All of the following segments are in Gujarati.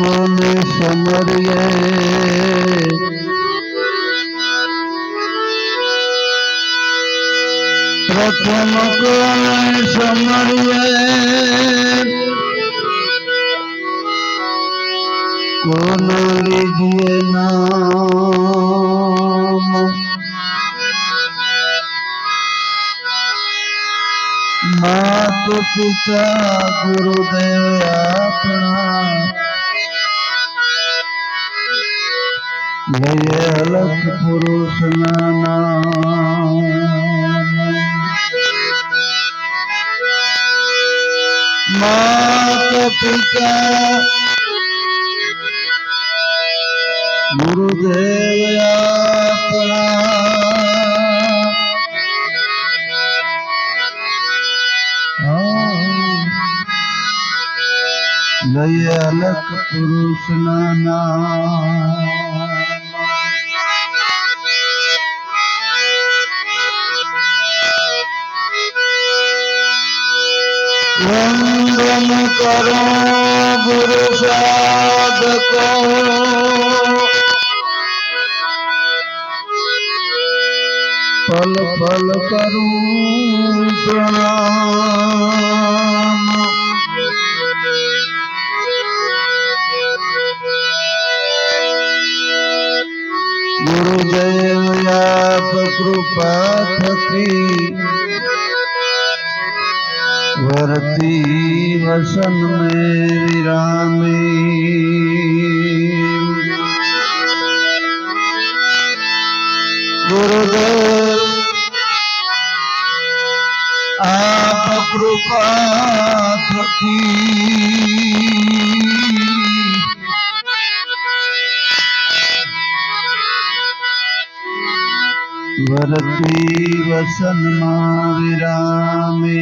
कोने समरिए प्रथम कोने समरिए कौन लीजिए नाम मात पिता गुरुदेव अपना ये अलख पुरुष नाम मात पिता गुरुदेव अपना लय अलख पुरुष नाम वंदन करो गुरु साधको पल पल करूं प्रणाम गुरुदेव आप कृपा थकी वर्ती वसन में विरामी गुरुदेव आप कृपा थकी वर्ती वसन में विरामी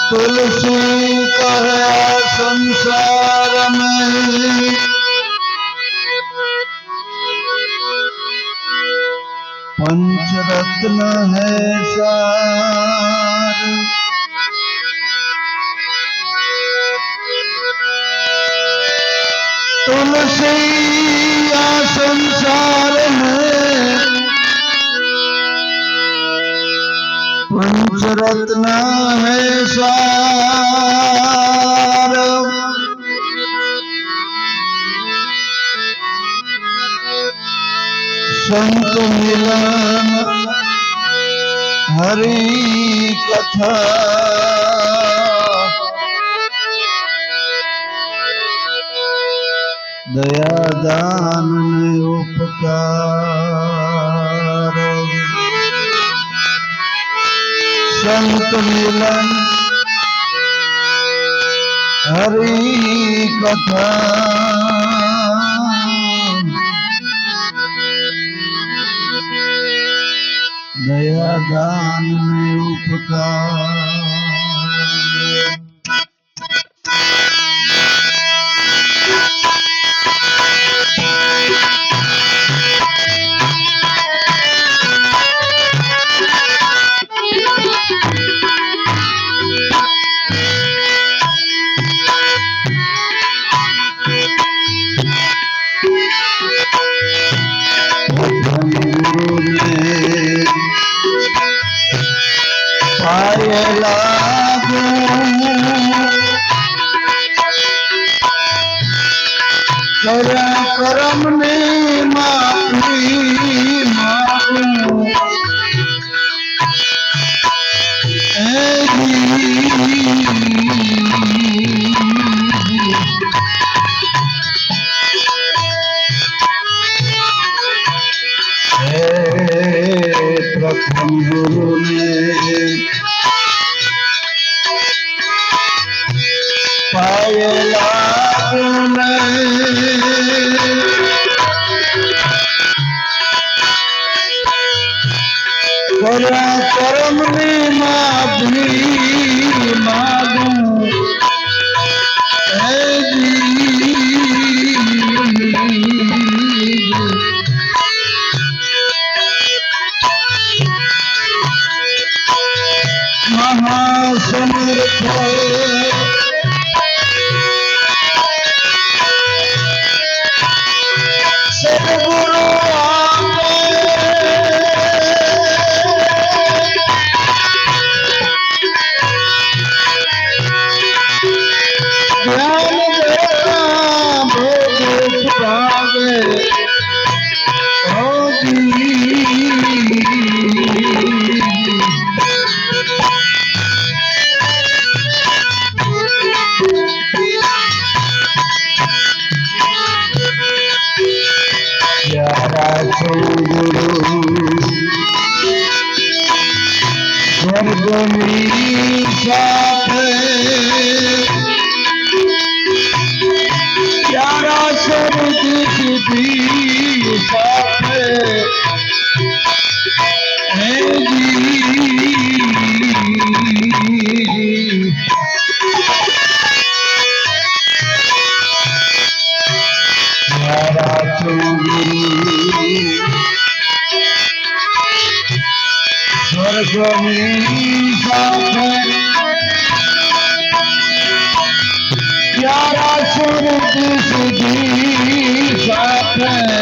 तुलसी कहे संसार में पंचरत्न है सार तुलसी या संसार में पंचरत्न है सार संत मिलन हरि कथा दया दान उपकार संत मिलन हरि कथा दया दान उपकार करम ने माफी मांगू प्रथम गुरु ने पायला करम ने माफी मांगू સ્વર્ગની સાથે પ્યારા સ્વર્ગ સુધી સાથે મારા સ્વર્ગની સાથે પ્યારા સ્વર્ગ સુધી સાથે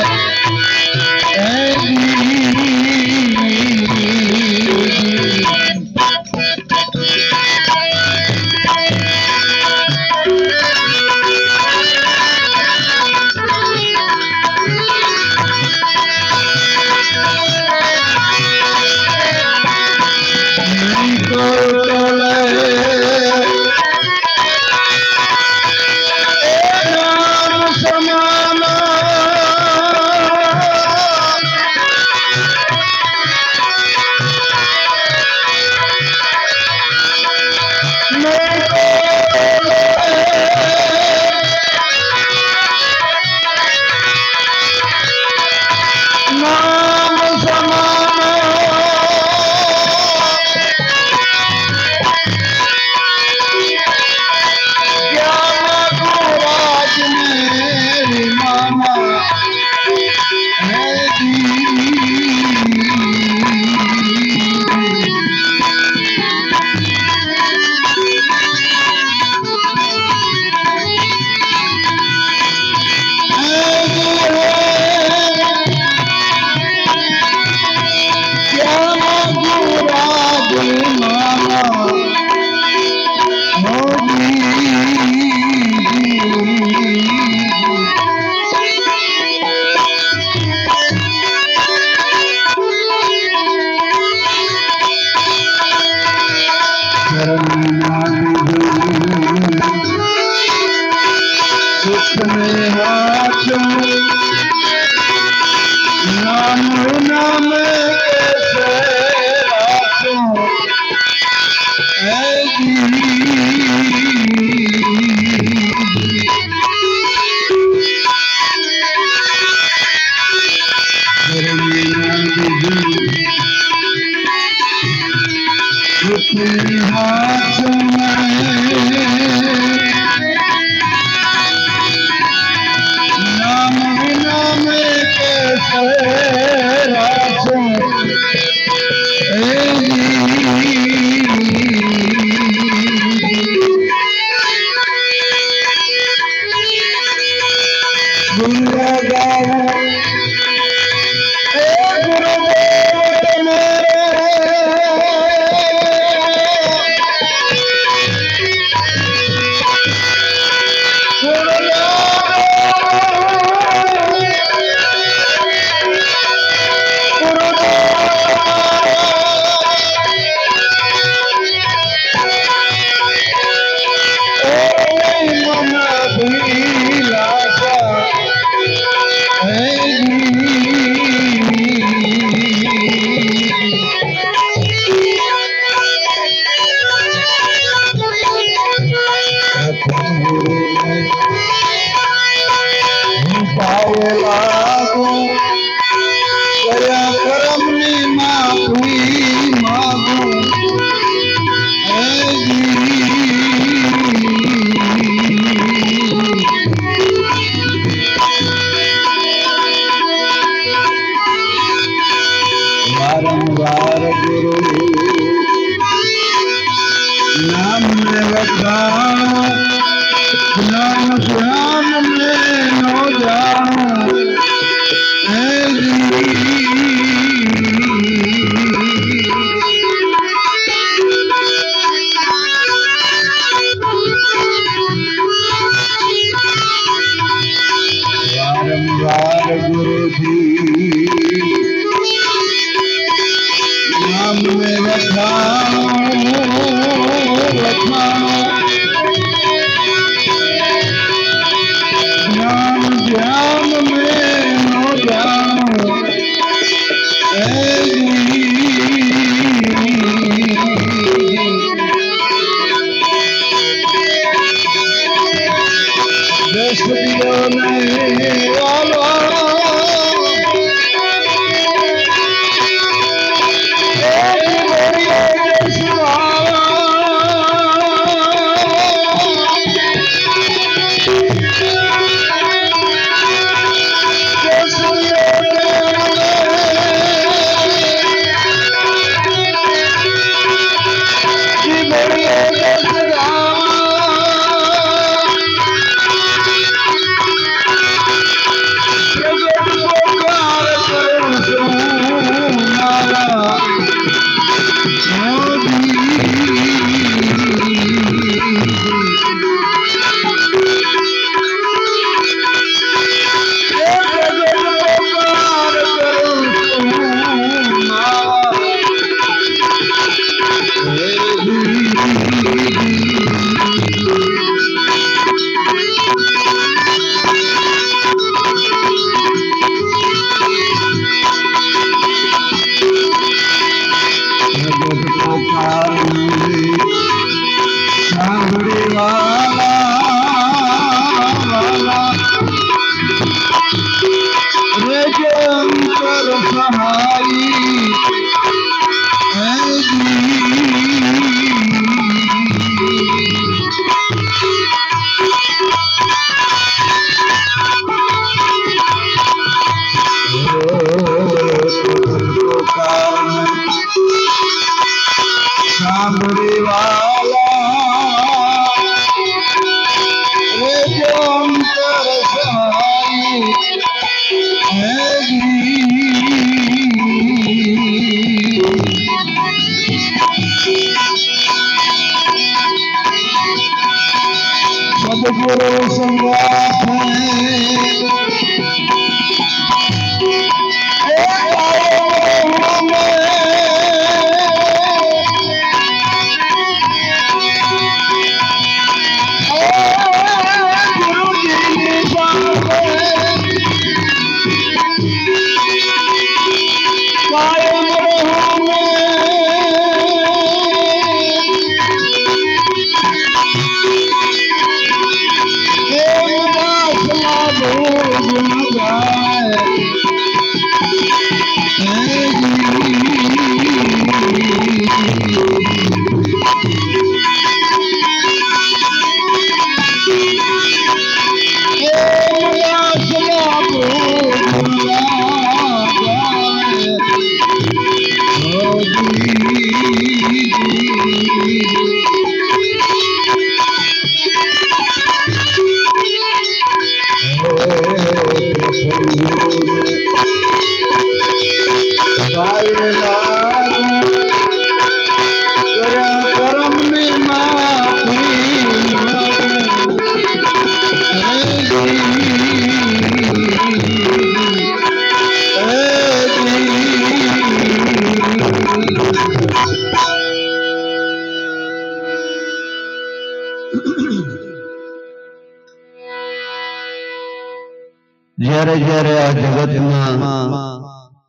જ્યારે જ્યારે આ જગતમાં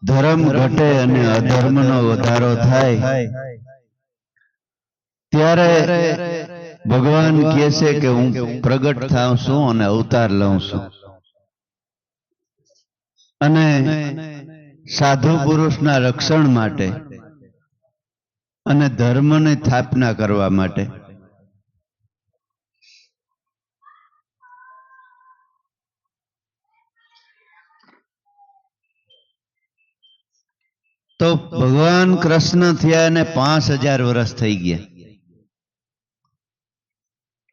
ધર્મ ઘટે અને અધર્મનો વધારો થાય ત્યારે ભગવાન કહે છે કે હું પ્રગટ થાઉં છું અને અવતાર લઉં છું અને સાધુ પુરુષના રક્ષણ માટે અને ધર્મની સ્થાપના કરવા માટે. તો ભગવાન કૃષ્ણ થયા અને 5000 વર્ષ થઈ ગયા.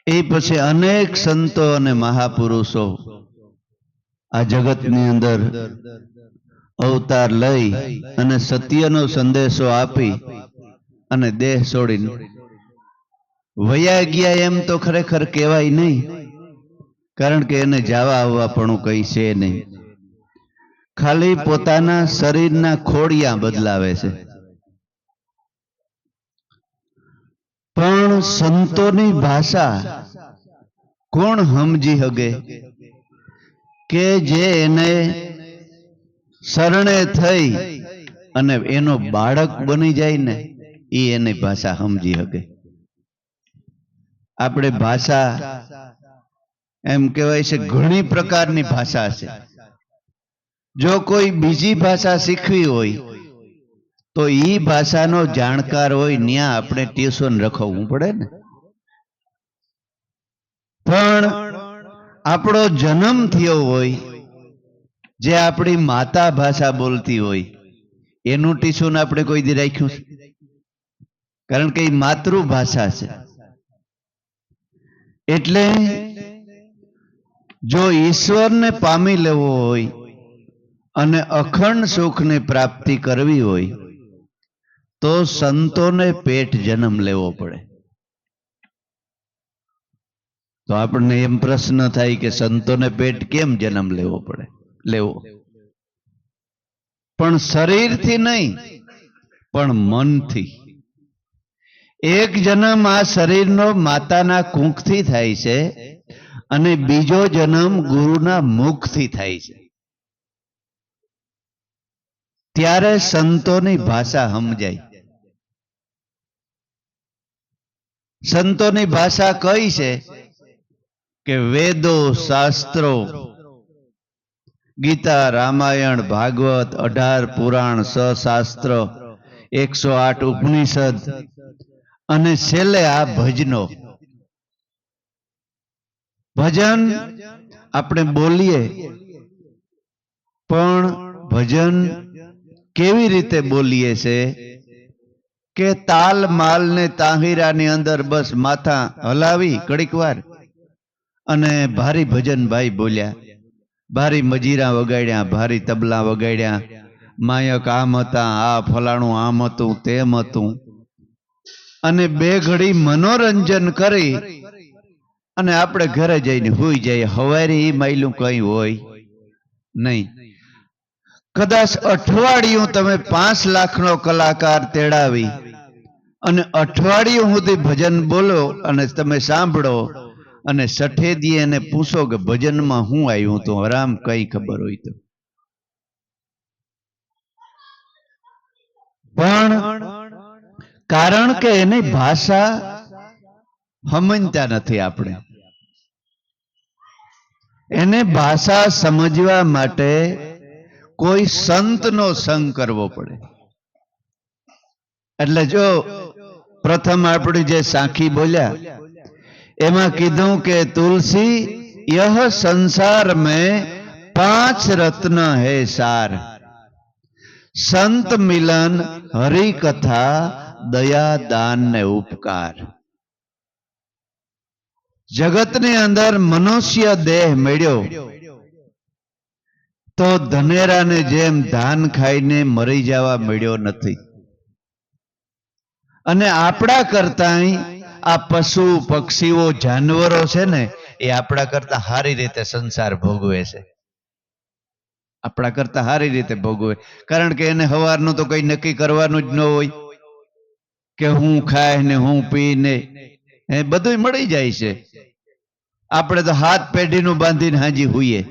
એ પછી અનેક સંતો અને મહાપુરુષો આ જગતની અંદર અવતાર લઈ અને સત્યનો સંદેશો આપી અને દેહ છોડીને વયા ગયા એમ તો ખરેખર કહેવાય નહીં, કારણ કે એને જવા આવવા પણ કઈ છે નહીં. ખાલી પોતાના શરીરના ખોડિયા બદલાવે છે. સંતોની ભાષા કોણ સમજી હગે કે જે એને શરણે થઈ અને એનો બાળક બની જાય ને એ એની ભાષા સમજી હગે. આપણે ભાષા એમ કહેવાય છે ઘણી પ્રકારની ભાષા છે. જો કોઈ બીજી ભાષા શીખવી હોય તો ઈ ભાષાનો જાણકાર હોય ત્યાં આપણે ટ્યુશન રખવવું પડે ને. પણ આપણો જન્મ થયો હોય જે આપણી માતા ભાષા બોલતી હોય એનું ટ્યુશન આપણે કોઈ દી રાખ્યું છે? કારણ કે એ માતૃભાષા છે. એટલે જો ઈશ્વરને પામી લેવો હોય અને અખંડ સુખની પ્રાપ્તિ કરવી હોય તો સંતોને પેટ જન્મ લેવો પડે. તો આપણને એમ પ્રશ્ન થાય કે સંતોને પેટ કેમ જન્મ લેવો પડે? લેવો પણ શરીરથી નહીં, પણ મનથી. એક જન્મ આ શરીરનો માતાના કુંખથી થાય છે અને બીજો જન્મ ગુરુના મુખથી થાય છે. ત્યારે સંતોની ભાષા સમજાય. સંતોની ભાષા કઈ છે કે વેદો, શાસ્ત્રો, ગીતા, રામાયણ, ભાગવત, 18 પુરાણ, સશાસ્ત્ર, 108 ઉપનિષદ અને છેલ્લે આ ભજનો. ભજન આપણે બોલીએ પણ ભજન કેવી રીતે બોલીએ છે કે તાલ માલ ને તાહીરાની અંદર બસ માથા હલાવી ઘડીક વાર અને ભારી ભજન ભાઈ બોલ્યા, ભારી મજીરા વગાડ્યા, ભારી તબલા વગાડ્યા, માયક આમ હતા, આ ફલાણું આમ હતું, તેમ હતું, અને બે ઘડી મનોરંજન કરી અને આપણે ઘરે જઈને હુઈ જઈએ. હવારે એ માયલું કઈ હોય નહીં. કદાચ અઠવાડિયું તમે 5 લાખનો કલાકાર તેડાવી અને અઠવાડિયું સુધી ભજન બોલો અને તમે સાંભળો અને સઠે દી એને પૂછો કે ભજનમાં હું આવ્યું તો હરામ કઈ ખબર હોય તો. પણ કારણ કે એની ભાષા સમજતા નથી. આપણે એને ભાષા સમજવા માટે કોઈ સંતનો સંગ કરવો પડે. એટલે જો પ્રથમ આપણે જે સાખી બોલ્યા એમાં કીધું કે તુલસી यह संसार में 5 रत्न है सार, संत मिलन, हरि कथा, दया दान ने उपकार. जगतनी अंदर मनुष्य देह मेळ्यो तो धनेरा ने जेम धान खाईने मरी जावा मेळ्यो नथी. અને આપણા કરતા આ પશુ પક્ષીઓ જાનવરો છે ને એ આપણા કરતા સારી રીતે સંસાર ભોગવે છે. આપણા કરતા સારી રીતે ભોગવે. કારણ કે એને સવારનું તો કઈ નક્કી કરવાનું જ ન હોય કે હું ખાય ને હું પી ને બધું મળી જાય છે. આપણે તો હાથ પેઢીનું બાંધીને હાજી હોઈએ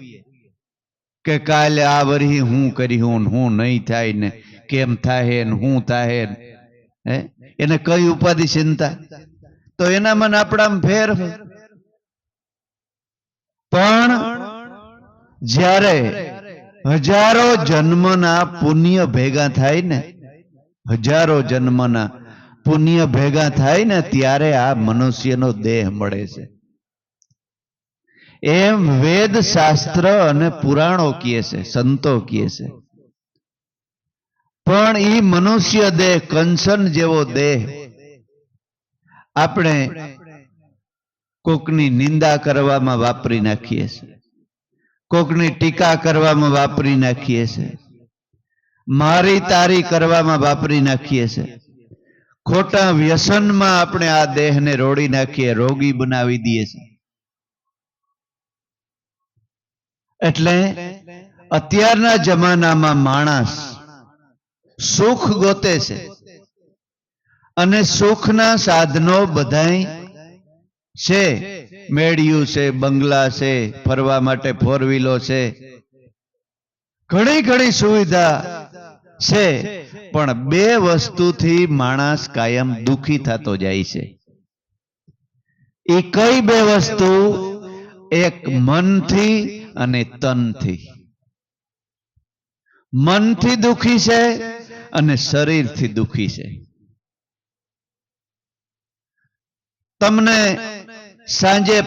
કે કાલે આ વરી હું કર્યું હું નહીં થાય ને કેમ થાય ને હું થાય ને એને કઈ ઉપાધિ ચિંતા તો એના મન આપણા ફેર. પણ જ્યારે હજારો જન્મના પુણ્ય ભેગા થાય ને, હજારો જન્મના પુણ્ય ભેગા થાય ને ત્યારે આ મનુષ્યનો દેહ મળે છે. એમ વેદ શાસ્ત્ર અને પુરાણો કહે છે, સંતો કહે છે. પણ ઈ મનુષ્ય દેહ, કંચન જેવો દેહ આપણે કોકની નિંદા કરવામાં વાપરી નાખીએ છીએ, કોકની ટીકા કરવામાં વાપરી નાખીએ છીએ, મારી તારી કરવામાં વાપરી નાખીએ છીએ. ખોટા વ્યસનમાં આપણે આ દેહને રોડી નાખીએ, રોગી બનાવી દઈએ છીએ. એટલે અત્યારના જમાનામાં માણસ સુખ ગોતે છે અને સુખના સાધનો બધાય છે, મેળિયું છે, બંગલા છે, ફરવા માટે ફોર વ્હીલો છે, ઘણી ઘણી સુવિધા છે, પણ બે વસ્તુથી માણસ કાયમ દુખી થતો જાય છે. એ કઈ બે વસ્તુ? એક મનથી અને તનથી. મનથી દુખી છે અને શરીરથી દુખી છે. તમને સાંજે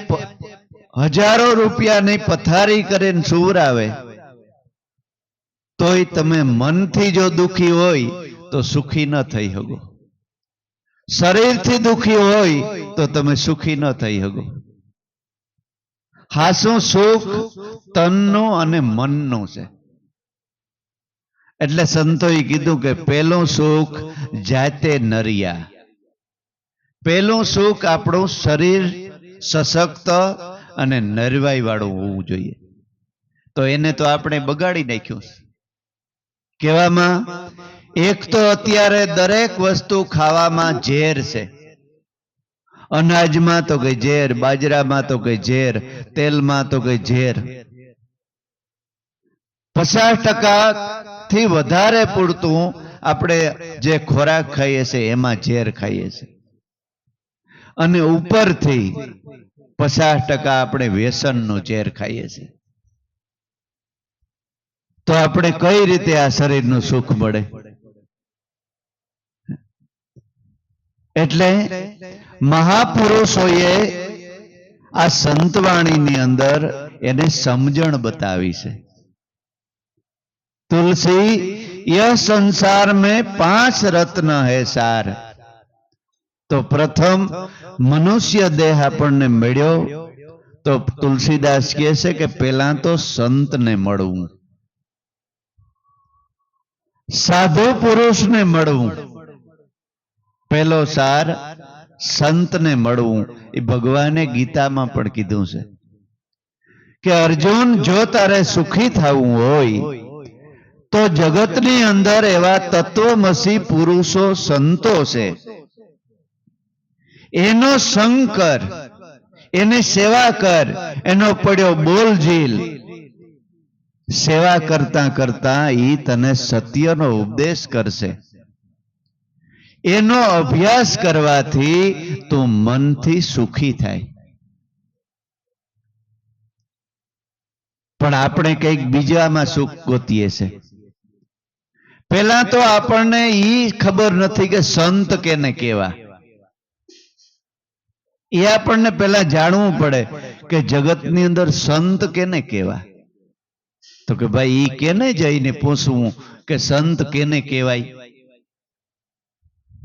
હજારો રૂપિયાની પથારી કરીને સુવરાવે, તોય તમે મનથી જો દુખી હોય તો સુખી ન થઈ શકો. શરીરથી દુખી હોય તો તમે સુખી ન થઈ શકો. હાસું સુખ તનનું અને મનનું છે. એટલે સંતોએ કીધું કે પેલું સુખ જાતે નરિયા. પેલું સુખ આપણું શરીર સશક્ત અને નરવાઈ વાળું હોવું જોઈએ. તો એને તો આપણે બગાડી નાખ્યું. કહેવામાં એક તો અત્યારે દરેક વસ્તુ ખાવામાં ઝેર છે. અનાજમાં તો કઈ ઝેર, બાજરામાં તો કઈ ઝેર, તેલમાં તો કઈ ઝેર. 50% થી વધારે પૂરતું આપણે જે ખોરાક ખાઈએ છીએ એમાં ઝેર ખાઈએ છીએ. અને ઉપરથી 50% આપણે વ્યસનનું ઝેર ખાઈએ છીએ. તો આપણે કઈ રીતે આ શરીરનું સુખ મળે? એટલે મહાપુરુષોએ આ સંતવાણીની અંદર એને સમજણ બતાવી છે. तुलसी यह संसार में 5 रत्न है सार. तो प्रथम मनुष्य देह આપણને મળ્યો તો તુલસીદાસ કહે છે કે પહેલા તો સંતને મળવું, સાધુ પુરુષને મળવું. પહેલો સાર સંતને મળવું. એ ભગવાને ગીતામાં પણ કીધું છે કે અર્જુન, જો તારે સુખી થવું હોય તો જગતની અંદર એવા તત્વમસી પુરુષો સંતો છે, એનો સંગ કર, એની સેવા કર, એનો પડ્યો બોલઝીલ. સેવા કરતા કરતા ઈ તને સત્યનો ઉપદેશ કરશે. એનો અભ્યાસ કરવાથી તું મનથી સુખી થાય. પણ આપણે કંઈક બીજામાં સુખ ગોતીએ છે. પેલા તો આપણને ઈ ખબર નથી કે સંત કેને કહેવા. એ આપણને પેલા જાણવું પડે કે જગતની અંદર સંત કેને કહેવા. તો કે ભાઈ ઈ કેને જઈને પૂછવું કે સંત કેને કહેવાય.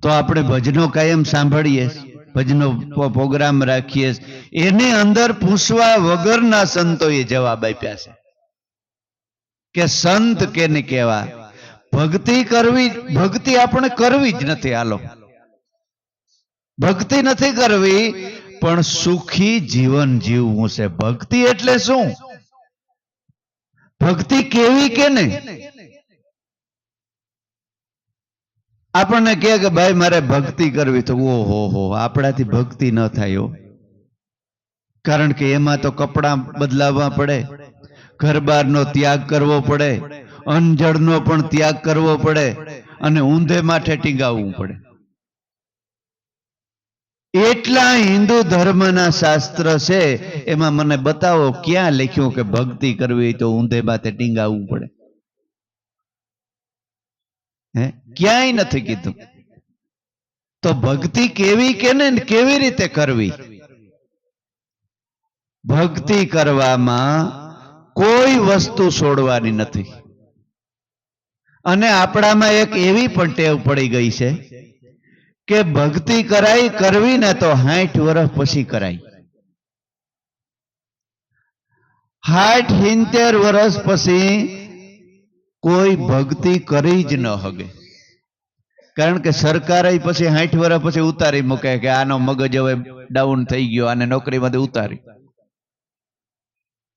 તો આપણે ભજનો કાયમ સાંભળીએ, ભજનો પ્રોગ્રામ રાખીએ, એની અંદર પૂછવા વગરના સંતોએ જવાબ આપ્યા છે કે સંત કેને કહેવા. ભક્તિ કરવી, ભક્તિ આપણે કરવી જ નથી. હાલો, ભક્તિ નથી કરવી, પણ સુખી જીવન જીવવું છે. ભક્તિ એટલે શું? ભક્તિ કેવી કેને? આપણને કહે કે ભાઈ મારે ભક્તિ કરવી, તો ઓહો હો, આપણાથી ભક્તિ ન થાય. કારણ કે એમાં તો કપડાં બદલાવવા પડે, ઘર બારનો ત્યાગ કરવો પડે, અનજળનો પણ ત્યાગ કરવો પડે, અને ઊંધે માથે ટીંગાવવું પડે. એટલા હિન્દુ ધર્મના શાસ્ત્ર છે, એમાં મને બતાવો ક્યાં લખ્યું કે ભક્તિ કરવી તો ઊંધે માથે ટીંગાવવું પડે? ક્યાંય નથી કીધું. તો ભક્તિ કેવી કેને, કેવી રીતે કરવી? ભક્તિ કરવામાં કોઈ વસ્તુ છોડવાની નથી. અને આપણામાં એક એવી પણ ટેવ પડી ગઈ છે કે ભક્તિ કરાય કરવી ને તો 60 વર્ષ પછી કરાય. 60-70 વર્ષ પછી કોઈ ભક્તિ કરી જ ન હગે. કારણ કે સરકારે પછી 60 વર્ષ પછી ઉતારી મૂકે કે આનો મગજ હવે ડાઉન થઈ ગયો, આને નોકરીમાંથી ઉતારી.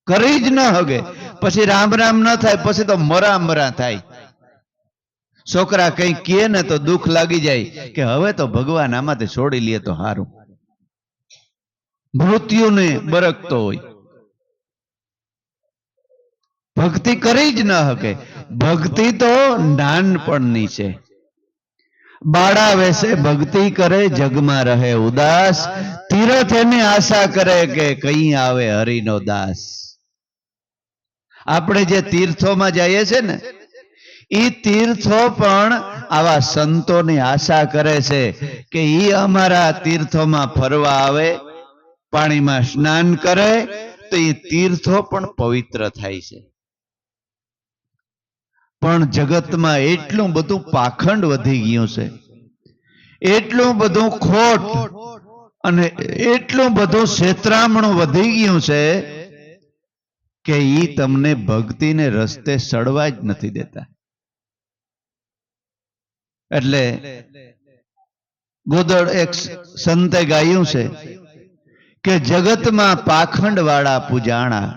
કરી જ ન હગે. પછી રામ રામ ન થાય, પછી તો મરા મરા થાય. છોકરા કઈ કહે ને તો દુઃખ લાગી જાય કે હવે તો ભગવાન આમાંથી છોડી લે તો સારું. મૃત્યુને બરકતો હોય, ભક્તિ કરી જ ન શકે. ભક્તિ તો નાનપણની છે. બાળા વેસે ભક્તિ કરે જગમાં રહે ઉદાસ, તીરથ એની આશા કરે કે કઈ આવે હરિનો દાસ. આપણે જે તીર્થોમાં જઈએ છે ને એ તીર્થો પણ આવા સંતોની આશા કરે છે કે ઈ અમારા તીર્થોમાં ફરવા આવે, પાણીમાં સ્નાન કરે તો એ તીર્થો પણ પવિત્ર થાય છે. પણ જગતમાં એટલું બધું પાખંડ વધી ગયું છે, એટલું બધું ખોટ અને એટલું બધું છેતરામણું વધી ગયું છે કે ઈ તમને ભક્તિને રસ્તે સડવા જ નથી દેતા. એટલે ગોદડ એક સંતે ગાયું છે કે જગતમાં પાખંડ વાળા પૂજાણા,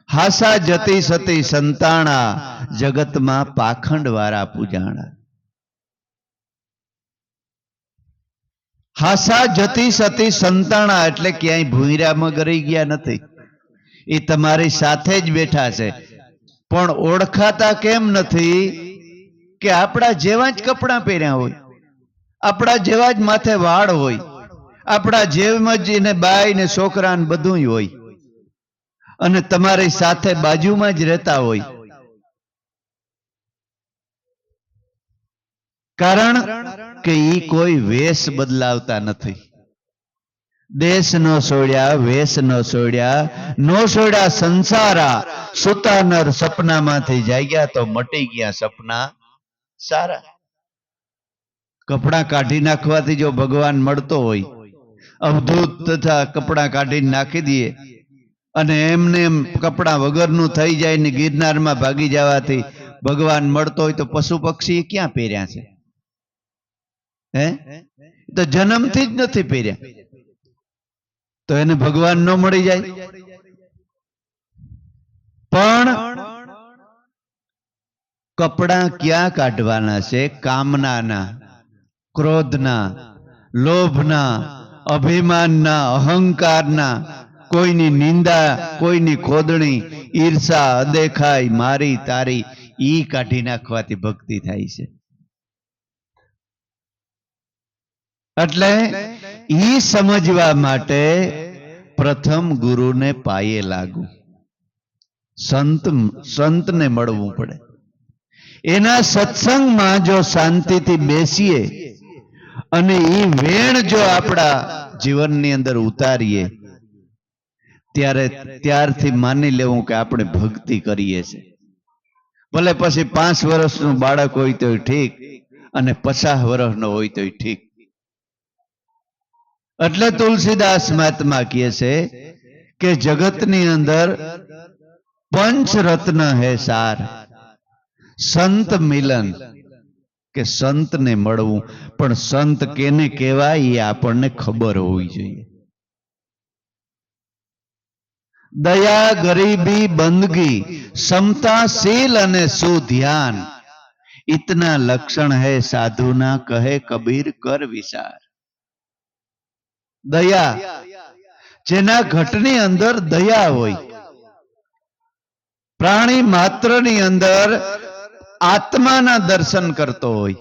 હાસા જતી સતી સંતાણા, જગતમાં પાખંડ વાળા પૂજાણા. હાસા જતી સતી સંતાણા એટલે ક્યાંય ભૂંયરામાં ગરી ગયા નથી, એ તમારી સાથે જ બેઠા છે. પણ ઓળખાતા કેમ નથી કે આપણા જેવા જ કપડાં પહેર્યા હોય, આપણા જેવા જ માથે વાળ હોય, આપણા જેમ જ એને બાઈ ને છોકરા ને બધું હોય, અને તમારી સાથે બાજુમાં જ રહેતા હોય. કારણ કે ઈ કોઈ વેશ બદલાવતા નથી. દેશ નો છોડ્યા, વેશ નો છોડ્યા, નો છોડ્યા સંસારા, સુતા નર સપનામાંથી જાગ્યા તો મટી ગયા સપના સારા. કપડા કાઢી નાખવાથી જો ભગવાન મળતો હોય, અવધૂત તથા કપડા કાઢીને નાખી દઈએ અને એમને એમ કપડા વગરનું થઈ જાય ને ગિરનારમાં ભાગી જવાથી ભગવાન મળતો હોય તો પશુ પક્ષી ક્યાં પહેર્યા છે? હે, તો જન્મથી જ નથી પહેર્યા, તો એને ભગવાન ન મળી જાય? પણ કપડા ક્યાં કાઢવાના છે? કામનાના, ક્રોધના, લોભના, અભિમાનના, અહંકારના, કોઈની નિંદા, કોઈની ખોદણી, ઈર્ષા, અદેખાઈ, મારી તારી, ઈ કાઢી નાખવાથી ભક્તિ થાય છે. એટલે ઈ સમજવા માટે પ્રથમ ગુરુને પાયે લાગુ, સંતને મળવું પડે. એના સત્સંગમાં જો શાંતિથી બેસીએ અને એ વેણ જો આપણા જીવનની અંદર ઉતારીએ ત્યારથી માની લેવું કે આપણે ભક્તિ કરીએ છીએ. ભલે પછી 5 વર્ષનું બાળક હોય તો ઠીક અને 50 વર્ષનો હોય તો ઠીક. એટલે તુલસીદાસ મહાત્મા કહે છે કે જગતની અંદર પંચરત્ન હે સાર, સંત મિલન, કે સંતને મળવું. પણ સંત કેને કહેવાય એ આપણને ખબર હોવી જોઈએ. દયા, ગરીબી, બંદગી, સમતા, શીલ અને સુધ્યાન, इतना लक्षण है साधुना कहे कबीर कर विचार. दया, જેના ઘટની અંદર દયા હોય, પ્રાણી માત્રની અંદર આત્માના દર્શન કરતો હોય.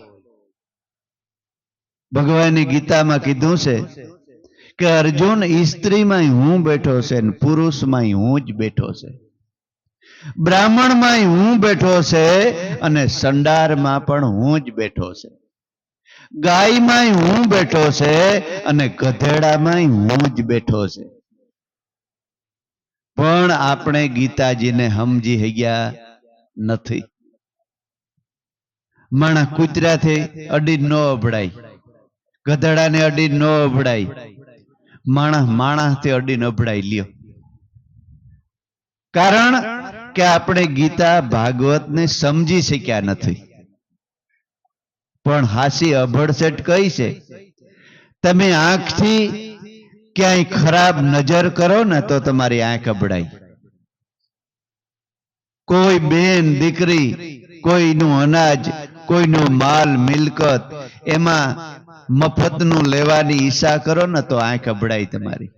ભગવાને ગીતામાં કીધું છે કે અર્જુન, સ્ત્રીમાં હું બેઠો છે ને પુરુષમાં હું જ બેઠો છે, બ્રાહ્મણમાં હું બેઠો છે અને સંડારમાં પણ હું જ બેઠો છે, ગાયમાં હું બેઠો છે અને ગધેડામાં હું જ બેઠો છે. પણ આપણે ગીતાજીને સમજી ગયા નથી. માણસ કૂતરાથી અડી ન અભડાય, ગધેડાને અડી ન અભડાય, માણસથી અડીને અભડાઈ લ્યો. કારણ કે આપણે ગીતા ભાગવતને સમજી શક્યા નથી. પણ હાસી અભડસેટ કઈ છે? તમે આંખથી ક્યાંય ખરાબ નજર કરો ને તો તમારી આંખ અભડાય. કોઈ બેન દીકરી, કોઈનું અનાજ, કોઈનો માલ મિલકત એમાં મફતનું લેવાની ઈચ્છા કરો ને તો આંખ અભડાય તમારી.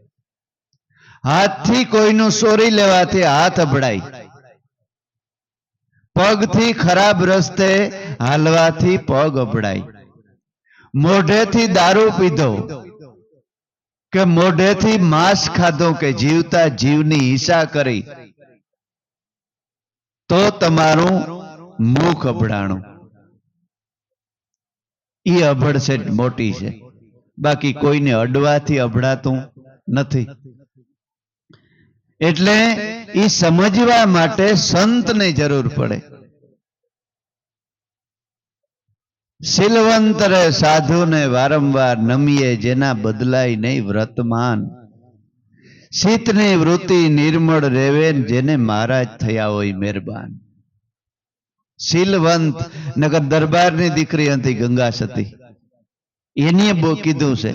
હાથથી કોઈનું ચોરી લેવાથી હાથ અભડાય. પગથી ખરાબ રસ્તે હાલવાથી પગ અભડાય. મોઢેથી દારૂ પીધો કે મોઢેથી માંસ ખાધો કે જીવતા જીવની હિંસા કરી તો તમારું મુખ અભડાણું. એ અભડસેટ મોટી છે, બાકી કોઈને અડવાથી અભડાતું નથી. એટલે એ સમજવા માટે સંતને જરૂર પડે. શીલવંત રે સાધુને વારંવાર નમીએ, જેના બદલાય નહીં વર્તમાન. શીતની વૃત્તિ નિર્મળ રેવે, જેને મહારાજ થયા હોય મહેરબાન. શીલવંત નગર દરબારની દીકરી હતી ગંગા સતી. એની બહુ કીધું છે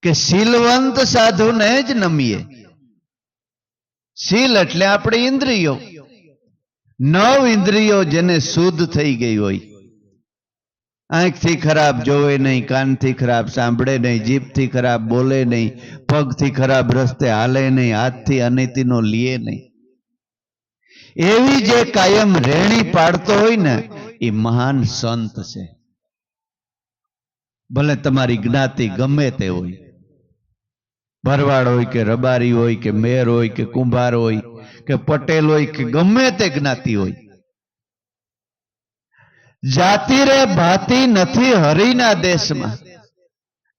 કે શીલવંત સાધુને જ નમીએ. શીલ એટલે આપણી ઇન્દ્રિયો. 9 ઇન્દ્રિયો જેને શુદ્ધ થઈ ગઈ હોય. આંખથી ખરાબ જોવે નહીં, કાનથી ખરાબ સાંભળે નહીં, જીભથી ખરાબ બોલે નહીં, પગથી ખરાબ રસ્તે હાલે નહીં, હાથથી અનીતિનો લીએ નહીં. એવી જે કાયમ રેણી પાડતો હોય ને એ મહાન સંત છે. ભલે તમારી જ્ઞાતિ ગમે તે હોય, ભરવાડ હોય કે રબારી હોય કે મેર હોય કે કુંભાર હોય કે પટેલ હોય કે ગમે તે જ્ઞાતિ હોય, જાતિ રે ભાતિ નથી હરિના દેશમાં,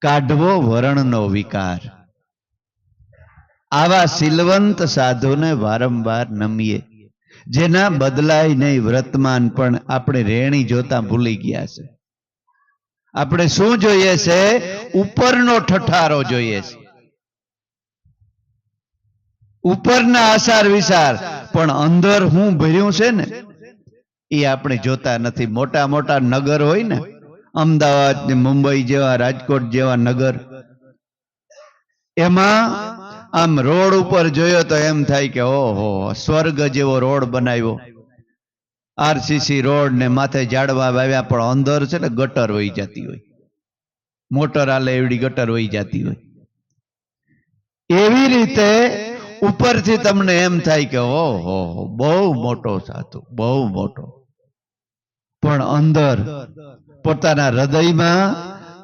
કાઢવો વર્ણનો વિકાર. આવા શીલવંત સાધુને વારંવાર નમીએ, જેના બદલાય નહીં વર્તમાન. પણ આપણે રેણી જોતા ભૂલી ગયા છે. આપણે શું જોઈએ છે? ઉપરનો ઠઠારો જોઈએ છે, ઉપરના આસાર વિચાર, પણ અંદર હું ભર્યું છે ને એ આપણે જોતા નથી. મોટા મોટા નગર હોય ને, અમદાવાદ ને મુંબઈ જેવા, રાજકોટ જેવા નગર, એમાં આમ રોડ ઉપર જોયો તો એમ થાય કે ઓહો, સ્વર્ગ જેવો રોડ બનાવ્યો. આરસીસી રોડ ને માથે ઝાડવા વાવ્યા, પણ અંદર છે ને ગટર વહી જતી હોય, મોટર હાલે એવડી ગટર વહી જતી હોય. એવી રીતે ઉપરથી તમને એમ થાય કે ઓહો, બહુ મોટો સાધુ, બહુ મોટો. પણ અંદર પોતાના હૃદયમાં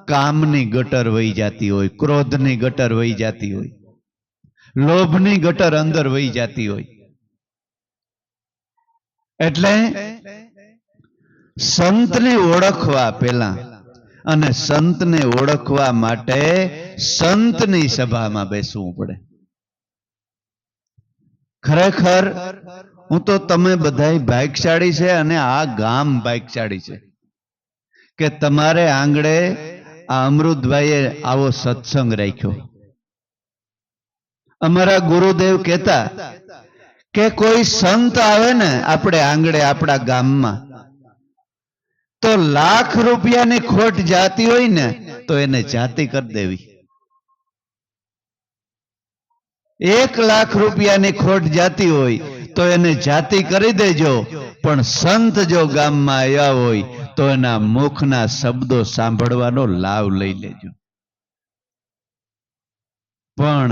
કામની ગટર વહી જતી હોય, ક્રોધની ગટર વહી જતી હોય, લોભની ગટર અંદર વહી જતી હોય. એટલે સંતને ઓળખવા પહેલા અને સંતને ઓળખવા માટે સંતની સભામાં બેસવું પડે. ખરેખર હું તો તમે બધા ભાગ્યશાળી છે, અને આ ગામ ભાગ્યશાળી છે કે તમારે આંગણે આ અમૃતભાઈએ આવો સત્સંગ રાખ્યો. અમારા ગુરુદેવ કહેતા કે કોઈ સંત આવે ને આપણે આંગણે આપણા ગામમાં, તો લાખ રૂપિયાની ખોટ જાતી હોય ને તો એને જાતિ કરી દેવી. 1 લાખ રૂપિયાની ખોટ જાતી હોય તો એને જાતિ કરી દેજો. પણ સંત જો ગામમાં આવ્યા હોય તો એના મુખના શબ્દો સાંભળવાનો લાભ લઈ લેજો. પણ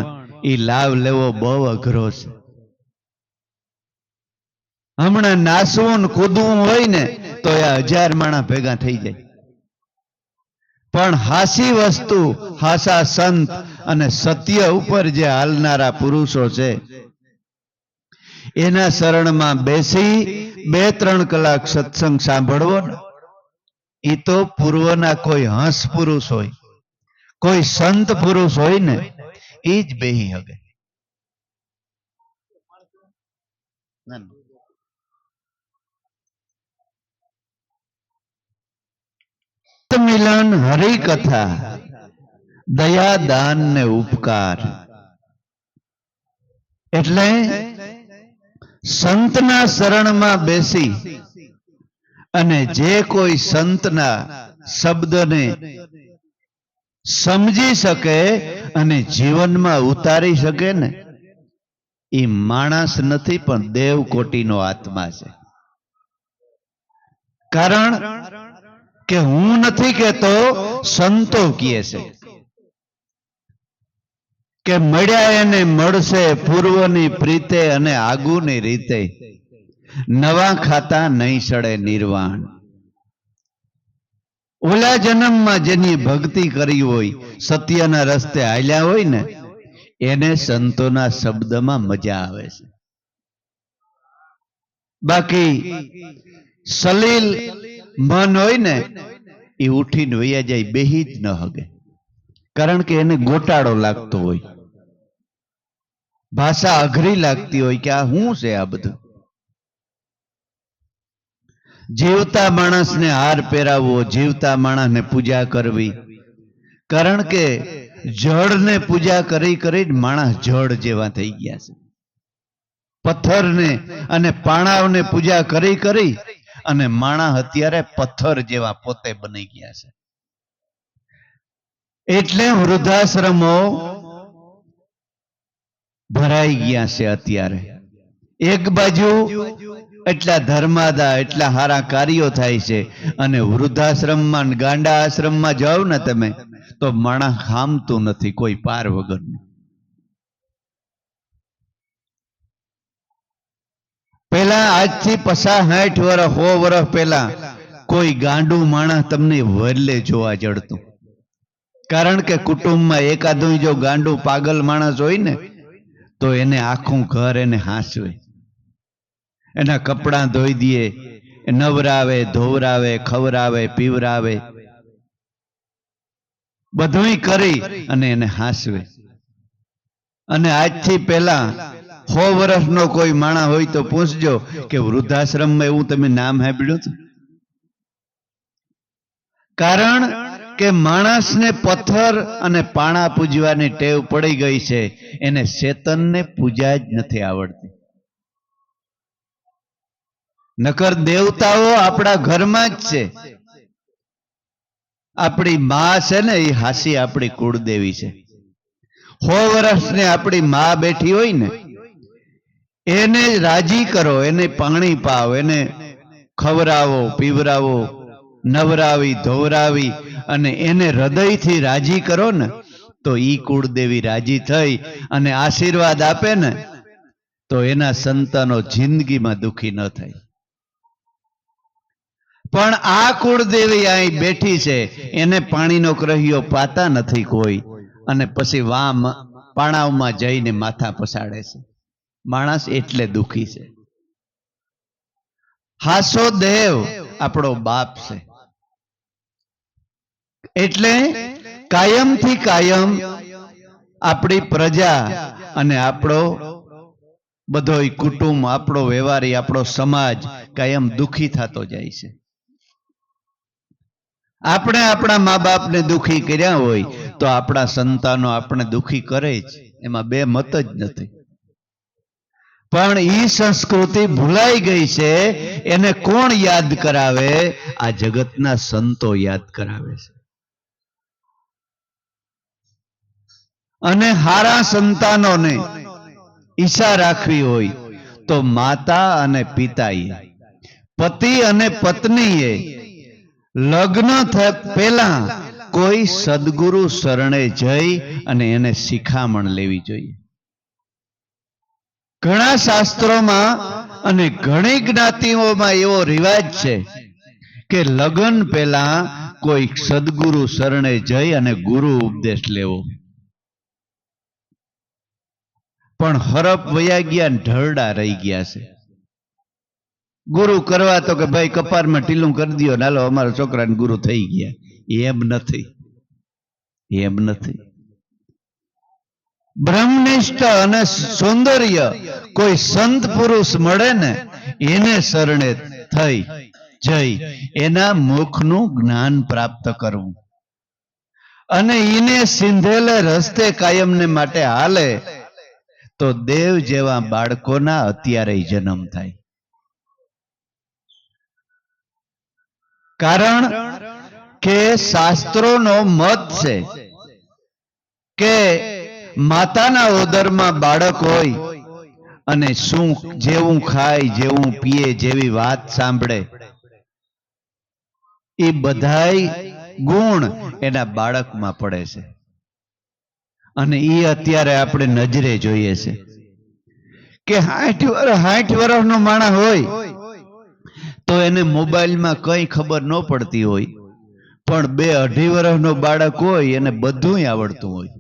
એ લાભ લેવો બહુ અઘરો છે. હમણાં નાસવું ને કૂદવું હોય ને તો એ 1000 માણસ ભેગા થઈ જાય. પણ હાસી વસ્તુ, હાસા સંત અને સત્ય ઉપર જે હાલનારા પુરુષો છે, એના શરણમાં બેસી 2-3 કલાક સત્સંગ સાંભળવો ને, એ તો પૂર્વના કોઈ હંસ પુરુષ હોય, કોઈ સંત પુરુષ હોય ને એ જ બેહી હગે. મિલન, હરિકથા, દયા, દાન ને ઉપકાર. એટલે સંતના શરણમાં બેસી અને જે કોઈ સંતના શબ્દને સમજી શકે અને જીવનમાં ઉતારી શકે ને, એ માણસ નથી પણ દેવ કોટીનો આત્મા છે. કારણ કે હું નથી કહેતો, સંતો કહે છે કે મળ્યા એને મળશે પૂર્વની પ્રીતે અને આગુની રીતે, નવા ખાતા નહીં સડે નિર્વાણ. ઓલા જન્મમાં જેની ભક્તિ કરી હોય, સત્યના રસ્તે હાલ્યા હોય ને, એને સંતોના શબ્દમાં મજા આવે છે. બાકી સલીલ મન હોય ને, એ ઉઠીને વૈયા જાય, બેહી જ ન હગે. કારણ કે એને ગોટાળો લાગતો હોય, ભાષા અઘરી લાગતી હોય કે આ શું છે આ બધું. જીવતા માણસને હાર પહેરાવવો, જીવતા માણસને પૂજા કરવી. કારણ કે જળને પૂજા કરી કરીને માણસ જળ જેવા થઈ ગયા છે. પથ્થરને અને પાણાવને પૂજા કરી કરી અને માણસ અત્યારે પથ્થર જેવા પોતે બની ગયા છે. એટલે વૃદ્ધાશ્રમો ભરાઈ ગયા છે અત્યારે. એક બાજુ એટલા ધર્માદા, એટલા સારા કાર્યો થાય છે, અને વૃદ્ધાશ્રમમાં ગાંડા આશ્રમમાં જાઓ ને તમે તો માણસ ખામતું નથી કોઈ પાર વગરનું. પેલા આજથી 50-60 વર્ષ 100 વર્ષ પહેલા કોઈ ગાંડું માણસ તમને વરલે જોવા જડતું. કારણ કે કુટુંબમાં એકાદું જો ગાંડું પાગલ માણસ હોય ને તો એને આખું ઘર એને હાંસવે, એના કપડાં ધોઈ દે, નવરાવે, ધોવરાવે, ખવરાવે, પીવરાવે, બધુંય કરી અને એને હાંસવે. અને આજથી પહેલા 100 વર્ષનો કોઈ માણસ હોય તો પૂછજો કે વૃદ્ધાશ્રમમાં એવું તમે નામ સાંભળ્યું હતું? કારણ કે માણસને પથ્થર અને પાણા પૂજવાની ટેવ પડી ગઈ છે, એને ચેતનને પૂજા જ નથી આવડતી. નકર દેવતાઓ આપણા ઘરમાં જ છે. આપણી માં છે ને એ હાસી આપણી કુળદેવી છે. 100 વર્ષની આપણી માં બેઠી હોય ને, એને રાજી કરો, એને પાણી પાવ, એને ખવરાવો, પીવરાવો, નવરાવી, ધોવરાવી અને એને હૃદયથી રાજી કરો ને તો ઈ કુળદેવી રાજી થઈ અને આશીર્વાદ આપે ને તો એના સંતાનો જિંદગીમાં દુખી ન થાય. પણ આ કુળદેવી અહીં બેઠી છે, એને પાણીનો કરહીયો પાતા નથી કોઈ, અને પછી વામ પાણાવમાં જઈને માથા પસાડે છે. માણસ એટલે દુખી છે. હાસો દેવ આપણો બાપ છે. એટલે કાયમથી કાયમ આપણી પ્રજા અને આપણો બધોય કુટુંબ, આપણો વ્યવહારી, આપણો સમાજ કાયમ દુખી થતો જાય છે. આપણે આપણા મા બાપને દુખી કર્યા હોય તો આપણા સંતાનો આપણે દુખી કરે જ, એમાં બે મત જ નથી. પણ ઈ સંસ્કૃતિ ભૂલાઈ ગઈ છે. એને કોણ યાદ કરાવે? આ જગતના સંતો યાદ કરાવે છે. અને હારા સંતાનોને ઈચ્છા રાખવી હોય તો માતા અને પિતાએ, પતિ અને પત્નીએ લગ્ન પહેલા કોઈ સદગુરુ શરણે જઈ અને એને શિખામણ લેવી જોઈએ. ઘણા શાસ્ત્રોમાં અને ઘણી જ્ઞાતિઓમાં એવો રિવાજ છે કે લગ્ન પહેલા કોઈ સદગુરુ શરણે જઈ અને ગુરુ ઉપદેશ લેવો. પણ હરપ વયા ગયા, ઢળડા રહી ગયા છે. ગુરુ કરવા તો કે ભાઈ કપારમાં ટીલું કરી દો, નાલો અમારા છોકરાને ગુરુ થઈ ગયા. એમ નથી, એમ નથી. બ્રહ્મનિષ્ઠ અને સૌંદર્ય કોઈ સંત પુરુષ મળે ને એને શરણે થઈ જઈ એના મુખનું જ્ઞાન પ્રાપ્ત કરવું, અને એને સિંધેલે રસ્તે કાયમને માટે હાલે તો દેવ જેવા બાળકોના અત્યારે જન્મ થાય. કારણ કે શાસ્ત્રોનો મત છે કે માતાના ઉદરમાં બાળક હોય અને શું જેવું ખાય, જેવું પીએ, જેવી વાત સાંભળે એ બધાય ગુણ એના બાળકમાં પડે છે. અને એ અત્યારે આપણે નજરે જોઈએ છે કે 60 વર્ષનો માણસ હોય તો એને મોબાઈલમાં કઈ ખબર ન પડતી હોય, પણ 2-2.5 વર્ષનો બાળક હોય એને બધું આવડતું હોય.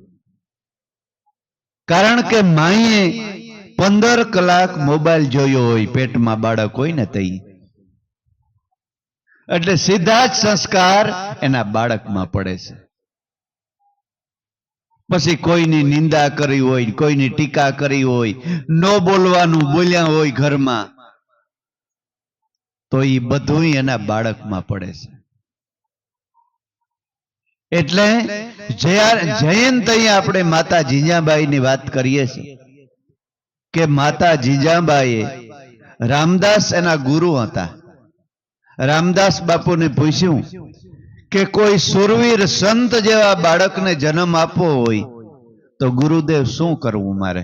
કારણ કે માએ 15 કલાક મોબાઈલ જોયો હોય, પેટમાં બાળક હોય ને તઈ. એટલે સીધા જ સંસ્કાર એના બાળકમાં પડે છે. પછી કોઈની નિંદા કરી હોય, કોઈની ટીકા કરી હોય, ન બોલવાનું બોલ્યા હોય ઘરમાં, તો એ બધું એના બાળકમાં પડે છે. એટલે જયંત આપણે માતા જીજાબાઈની વાત કરીએ છીએ કે માતા જીજાબાઈએ રામદાસ એના ગુરુ હતા. રામદાસ બાપુને પૂછ્યું કે કોઈ સુરવીર સંત જેવા બાળકને જન્મ આપવો હોય તો ગુરુદેવ શું કરવું મારે?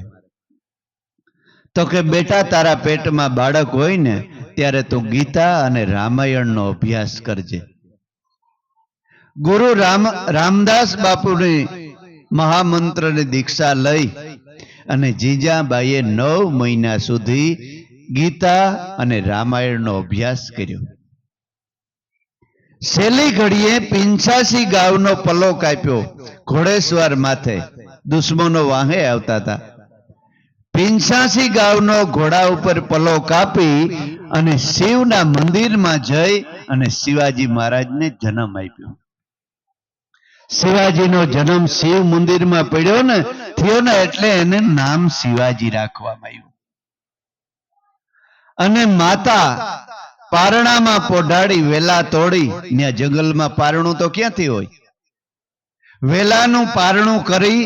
તો કે બેટા, તારા પેટમાં બાળક હોય ને ત્યારે તું ગીતા અને રામાયણનો અભ્યાસ કરજે. ગુરુ રામદાસ બાપુની મહામંત્રની દીક્ષા લઈ અને જીજાબાઈએ 9 મહિના સુધી ગીતા અને રામાયણનો અભ્યાસ કર્યો. છેલ્લી ઘડીએ 85 ગાવનો પલ્લો કાપ્યો. ઘોડેસવાર માથે દુશ્મનો વાહે આવતા હતા. 85 ગાવનો ઘોડા ઉપર પલ્લો કાપી અને શિવના મંદિરમાં જઈ અને શિવાજી મહારાજને જન્મ આપ્યો. શિવાજીનો જન્મ શિવ મંદિરમાં થયો ને એટલે એને નામ શિવાજી રાખવામાં આવ્યું. અને માતા પારણામાં પોઢાડી વેલા તોડી, ત્યાં જંગલમાં પારણું તો ક્યાંથી હોય, વેલાનું પારણું કરી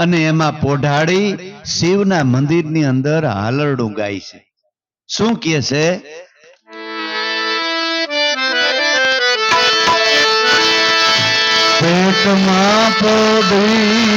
અને એમાં પોઢાડી શિવના મંદિરની અંદર હાલરડું ગાય છે. શું કહે છે? પેટમાં પોઢી